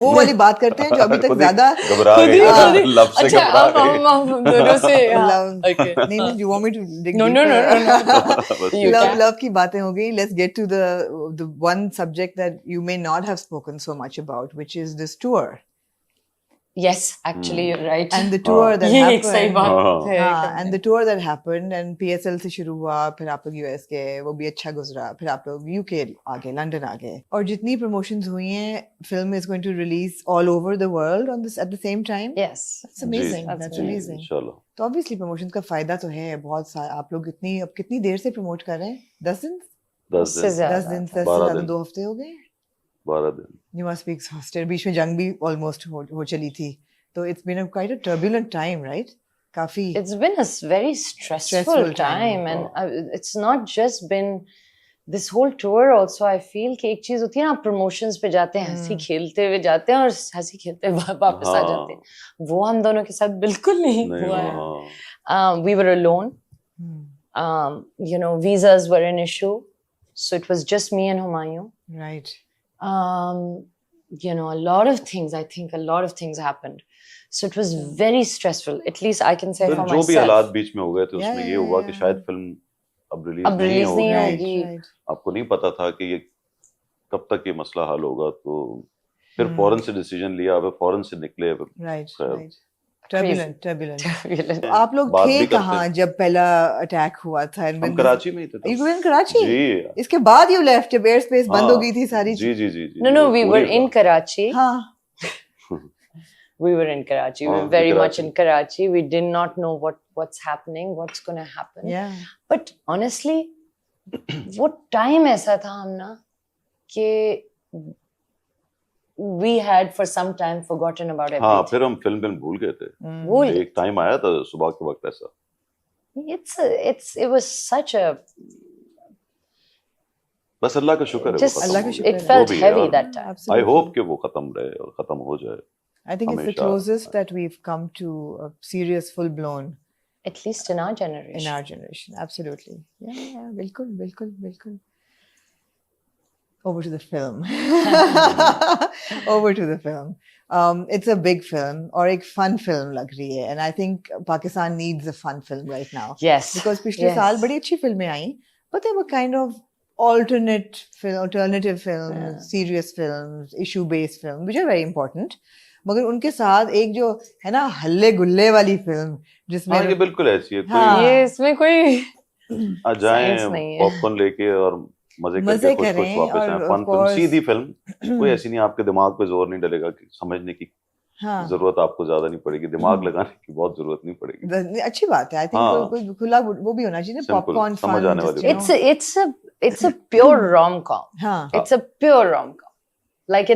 वो वाली बात करते हैं जो अभी तक खुद ही ज्यादा घबरा खुद ही- गई खुद ही- लव से अच्छा घबरा गई हम दोनों से love okay. नहीं नहीं you want me to dig No, no, no, deeper? no, no. बस You love can. love की बातें हो गई. Let's get to the one subject that you may not have spoken so much about, which is this tour Yes, actually you're right. and the tour that ये एक सही happened. बात हाँ। है हाँ, and the tour that happened and PSL से शुरू हुआ, फिर आप लोग US गए, वो भी अच्छा गुजरा, फिर आप लोग UK आ गए, लंदन आ गए, और जितनी promotions हुई हैं, film is going to release all over the world on this at the same time. Yes. That's amazing. That's That's ji, amazing. इंशाल्लाह तो ऑब्वियसली प्रमोशन का फायदा तो है बहुत सारा. आप लोग अब कितनी देर से प्रमोट कर रहे हैं? 10 दिन? 10 उससे दिन ज्यादा 10 दिन से 12 ज्यादा, दिन। 2 हफ्ते हो गए. 12 दिन You must be exhausted. बीच में जंग भी ऑलमोस्ट हो चली थी, तो it's been quite a turbulent time, right? काफी. It's been a very stressful Stressful time. time, and it's not just been this whole tour. Also, I feel कि एक चीज होती है ना, आप promotions पे जाते हैं, हंसी खेलते हुए जाते हैं और हंसी खेलते हुए वापस आ जाते हैं. वो हम दोनों के साथ बिल्कुल नहीं नहीं हुआ है. हाँ We were alone. Hmm. You know, visas were an issue, so it was just me and Humayun. Right. You know, a lot of things. I think a lot of things happened. So it was very stressful. At least I can say फिर for जो भी myself. हालात बीच में हो गए थे Yeah, उसमें ये yeah, हुआ yeah. कि शायद फिल्म अब अब रिलीज नहीं release नहीं होगी. Right, होगी. right. आपको नहीं पता था कि ये कब तक ये मसला हल होगा, तो फिर Hmm. फौरन से डिसीजन लिया, फिर फौरन से निकले. Right, खैर, right. Turbulent, turbulent. Turbulent. आप लोग बात थे भी करते कहाँ हैं। जब पहला अटैक हुआ था? हम कराची में ही थे You were in Karachi? जी इसके बाद you left जब एयर स्पेस बंद हाँ, हो गई थी सारी जी जी जी जी No, no, वो we पूरी were in बात। Karachi. हाँ. We were in Karachi. We हाँ, were very much Karachi। in Karachi. We did not know what's happening, what's going to happen. Yeah. But honestly, वो time ऐसा था हम ना कि we had for some time forgotten about हाँ everything. फिर हम फिल्म भूल गए थे. भूल एक टाइम आया था सुबह के वक्त ऐसा. it was such a बस अल्लाह का शुक्र है वो just खत्म अल्लाह का हो शुक्र गया. it है। felt वो भी heavy यार, that time. I Absolutely. hope कि वो खत्म रहे और खत्म हो जाए. I think it's the हमेशा। closest that we've come to a serious full blown At least in our generation. in our generation. Absolutely. Yeah, yeah, बिल्कुल, बिल्कुल, बिल्कुल. Over to the film. Over to the film. It's a big film और एक fun film लग रही है, and I think Pakistan needs a fun film right now. Yes. Because पिछले Yes. साल बड़ी अच्छी फिल्में आई, but they were kind of alternative films, Yeah. serious films, issue-based films, which are very important. मगर उनके साथ एक जो है ना हल्ले गुल्ले वाली फिल्म जिसमें हाँ ये बिल्कुल ऐसी है. हाँ। कोई ये इसमें कोई आ जाएं Science नहीं है। पॉपकॉर्न लेके और मजे मजे करके खुश करें वापस और आए. of फन फिल्म, course- सीधी फिल्म. कोई ऐसी नहीं आपके दिमाग पे जोर नहीं डलेगा कि समझने की हाँ जरूरत आपको ज्यादा नहीं पड़ेगी. दिमाग लगाने की बहुत जरूरत नहीं पड़ेगी. अच्छी बात है. I think हाँ। कोई खुला वो भी होना चाहिए ना, Simple, पॉपकॉर्न समझ फन. आने वाली बात. it's a pure rom-com. हाँ It's a pure rom-com. Like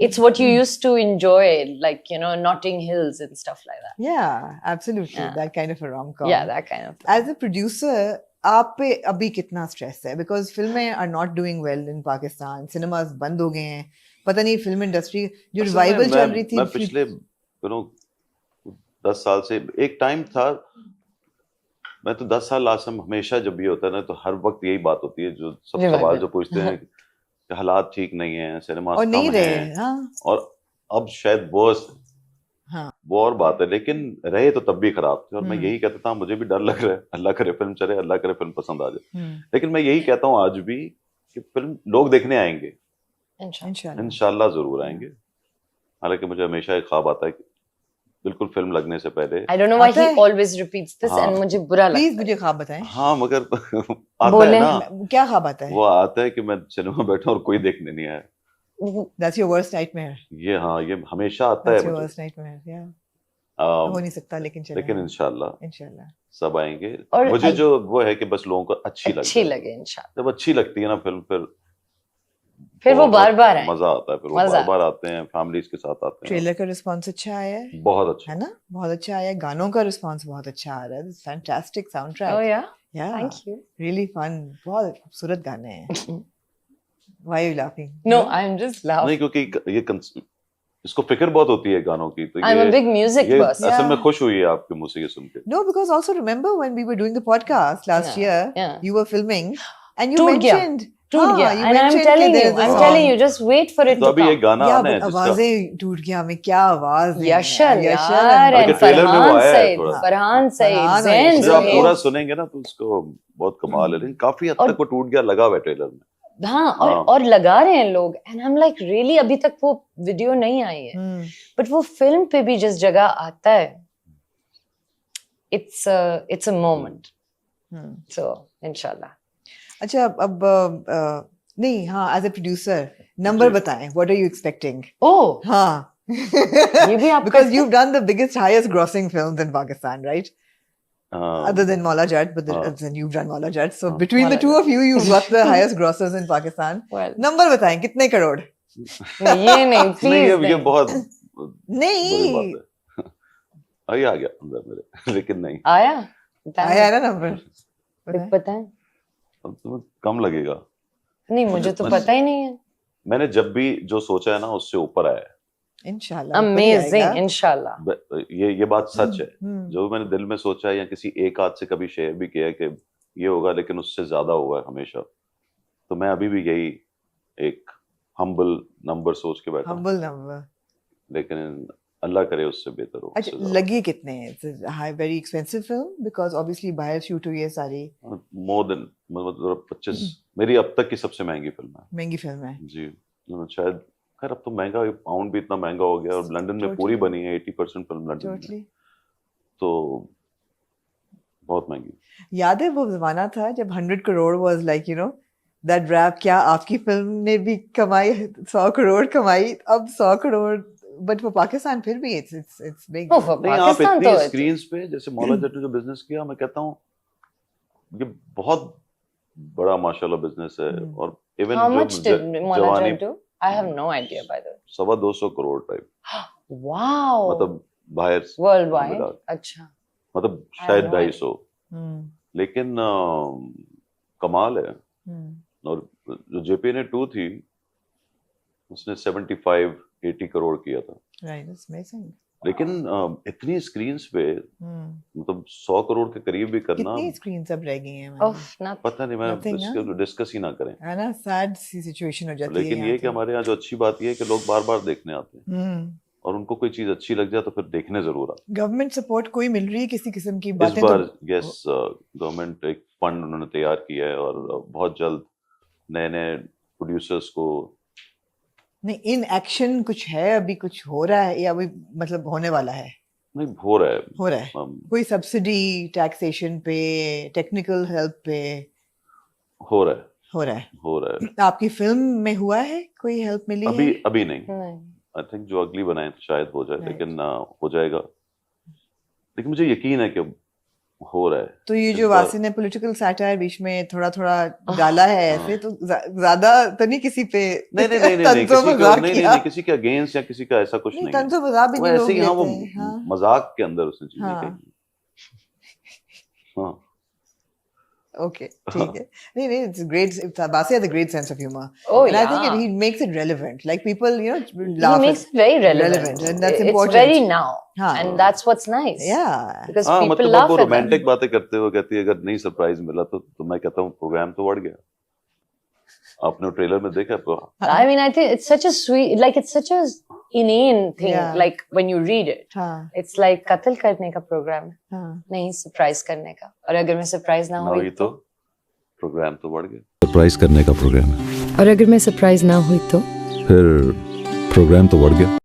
it's what you used to enjoy, like, you know, Notting Hills and stuff like that. yeah, absolutely. Yeah. that kind of a rom-com. Yeah, that kind of thing. As a producer, आप पे अभी कितना stress है? Because फिल्में are not doing well in Pakistan. Cinemas बंद हो गए हैं. पता नहीं फिल्म इंडस्ट्री जो असल में रिवाइवल चल रही थी. मैं पिछले 10 साल से एक टाइम था. मैं तो 10 साल लास्ट में हमेशा जब भी होता है ना तो हर वक्त यही बात होती है जो सब Revival. सवाल जो पूछते हैं कि हालात ठीक नहीं है, सिनेमा और नहीं कम रहे. है हाँ और अब शायद वर्स. हाँ वो और बात है, लेकिन रहे तो तब भी खराब थे. और मैं हम्म। यही कहता था मुझे भी डर लग रहा है. अल्लाह करे फिल्म चले, अल्लाह करे फिल्म पसंद आ जाए. हम्म, लेकिन मैं यही कहता हूँ आज भी कि फिल्म लोग देखने आएंगे, Inshallah. इंशाल्लाह. इंशाल्लाह जरूर आएंगे. हालांकि मुझे हमेशा एक ख्वाब आता है कि बिल्कुल फिल्म लगने से पहले I don't know why आता he है? always repeats this हाँ। and मुझे बुरा लगता प्लीज है. मुझे ख्वाब बताएं. हाँ मगर आता बोले। है ना, क्या ख्वाब आता है? वो आता है कि मैं सिनेमा बैठा और कोई देखने नहीं आया. That's your worst nightmare. ये हाँ ये हमेशा आता That's है your मुझे. worst nightmare. Yeah. अम, हो नहीं सकता लेकिन चलें. लेकिन इंशाल्लाह इंशाल्लाह. सब आएंगे. और मुझे जो वो है कि बस लोगों को अच्छी अच्छी लगे. लगे इंशाल्लाह. जब अच्छी लगती है ना फिल्म फिर वो बहुत बार-बार आए. मजा आता है. फिर वो मजा बार बार आते हैं, फैमिलीज के साथ आते हैं. ट्रेलर का रिस्पांस अच्छा आया है, बहुत अच्छा. है ना? बहुत अच्छा आया है. गानों का रिस्पांस बहुत अच्छा आ रहा है. Fantastic sound track. Oh yeah, Yeah. thank you. Really fun. बहुत खूबसूरत गाने हैं. Why are you laughing? No, I'm just नहीं laughing. क्योंकि ये इसको फिक्र बहुत होती है गानों की. तो I'm a ये big music ये person. असल में Yeah. खुश हुई है आपके मुंह से ये सुन के. No, because also remember when we were doing the podcast last Yeah, year, yeah. you were filming and you टूट गया. mentioned टूट हाँ, गया you and I'm mentioned telling कि you, there is a I'm song. telling you, just wait for it तो to अभी ये come. गाना या आना है but जिसका आवाजें टूट गया हमें क्या आवाज है यशल यशल यार अरे and ट्रेलर में वो फरहान आया है सईद, थोड़ा। फरहान सईद, फरहान और जैन यशल। जब आप तो- पूरा सुनेंगे ना तो उसको बहुत कमाल है, लेकिन काफी हद और- तक वो टूट गया लगा हुआ है ट्रेलर में। हाँ हाँ। और लगा रहे हैं लोग and I am like really अभी तक वो वीडियो नहीं आई है बट वो फिल्म पे भी जिस जगह आता है इट्स अ मोमेंट सो इंशाल्लाह अच्छा अब नहीं हाँ एज ए प्रोड्यूसर नंबर जी। बताएं व्हाट आर यू एक्सपेक्टिंग ओह हाँ ये भी आप because करते you've done the biggest highest grossing films in Pakistan right other than Maula Jat but then you've done Maula Jat so between the Maula two Jat. of you you've got the highest grossers in Pakistan well number बताएं कितने करोड़ ये नहीं नहीं please अब ये बहुत नहीं बुरी बात है। अभी आ गया अंदर मेरे लेकिन नहीं आया आया है ना नंबर बताएं अब तुम्हें कम लगेगा। नहीं मुझे तो पता ही नहीं है मैंने जब भी जो सोचा है ना उससे ऊपर आया है। इंशाल्लाह अमेजिंग इंशाल्लाह ये बात सच है। जो मैंने दिल में सोचा है या किसी एक आध से कभी शेयर भी किया है कि ये होगा लेकिन उससे ज्यादा हुआ है हमेशा, तो मैं अभी भी यही एक हम्बल नंबर सोच के बैठा हूं। humble number लेकिन अल्लाह करे उससे बेहतर हो। अच्छा लगी कितने it's a high very expensive film because obviously बाहर शूट हुई है सारी मोर देन मतलब 25 मेरी अब तक की सबसे महंगी फिल्म है। महंगी फिल्म है जी शायद खैर अब तो महंगा पाउंड भी इतना महंगा हो गया और लंदन में पूरी बनी है 80% फिल्म लंदन में, totally तो बहुत महंगी। याद है वो जमाना था जब 100 crore was like you know that rap क्या आपकी फिल्म ने भी कमाई 100 करोड़ कमाई अब 100 करोड़ बट वो पाकिस्तान फिर भी इट्स बिग Oh, for नहीं आप पाकिस्तान इतनी तो स्क्रीन्स पे जैसे मौला जट ने जो बिजनेस किया मैं कहता हूँ ये बहुत बड़ा माशाल्लाह बिजनेस है। और इवन how जो much did Maula जवानी Jat do I have no idea by the way 250 crore type wow मतलब बाहर worldwide मिला। अच्छा मतलब I शायद have no 250 लेकिन कमाल है। और जो जेपी ने 2 थी उसने 75-80 करोड़ किया था राइट इट्स अमेजिंग लेकिन इतनी स्क्रीन्स पे मतलब 100 करोड़ के करीब भी करना कितनी स्क्रीन्स अब रह गई हैं Oof, not पता नहीं Nothing, मैं डिस्कस ही ना करें। है ना सैड सी सिचुएशन हो जाती है लेकिन ये कि हमारे यहाँ जो अच्छी बात ये है कि लोग बार बार देखने आते हैं और उनको कोई चीज अच्छी लग जाए तो फिर देखने जरूर आते गवर्नमेंट सपोर्ट कोई मिल रही है किसी किस्म की हैं। इस बातें बार तो यस गवर्नमेंट एक फंड उन्होंने तैयार किया है और बहुत जल्द नए नए प्रोड्यूसर्स को नहीं इन एक्शन कुछ है अभी कुछ हो रहा है या अभी मतलब होने वाला है नहीं हो रहा है। हो रहा है कोई सब्सिडी टैक्सेशन पे टेक्निकल हेल्प पे हो रहा है हो रहा है हो रहा है। आपकी फिल्म में हुआ है कोई हेल्प मिली है अभी नहीं नहीं आई थिंक जो अगली बनाए तो शायद हो जाए Right. लेकिन हो जाएगा। लेकिन मुझे यकीन है कि हो रहा है। तो ये इस जो बार- वासी ने पॉलिटिकल सैटायर बीच में थोड़ा थोड़ा डाला है ऐसे तो ज्यादा तो नहीं किसी पे नहीं नहीं नहीं नहीं तंजो किसी मजाक को नहीं किया। नहीं किसी के अगेंस्ट या किसी का ऐसा कुछ नहीं नहीं है। तंजो मजाक भी वो नहीं लोग ऐसे ही हाँ वो लेते हैं, हाँ। मजाक के अंदर उसने चीजें हाँ। कही। हाँ Okay, ठीक है। नहीं नहीं it's great. Basi has a great sense of humor. Oh, and I think yeah. he makes it relevant. Like people, you know, he laugh. makes it very relevant, and that's it's important. very now हाँ. and that's what's nice Yeah. because हाँ people मतलब laugh अब वो at them romantic बातें करते हुए कहती है अगर नहीं सरप्राइज मिला तो मैं कहता हूँ प्रोग्राम तो बढ़ गया। आपने ट्रेलर में देखा तो I mean I think it's such a sweet like it's such a inane thing Yeah. like when you read it हाँ it's like कत्ल करने का प्रोग्राम है हाँ नहीं सरप्राइज करने का और अगर मैं सरप्राइज ना ना हुई हुई तो प्रोग्राम तो बढ़ गया। सरप्राइज करने का प्रोग्राम है और अगर मैं सरप्राइज ना हुई तो फिर प्रोग्राम तो बढ़ गया।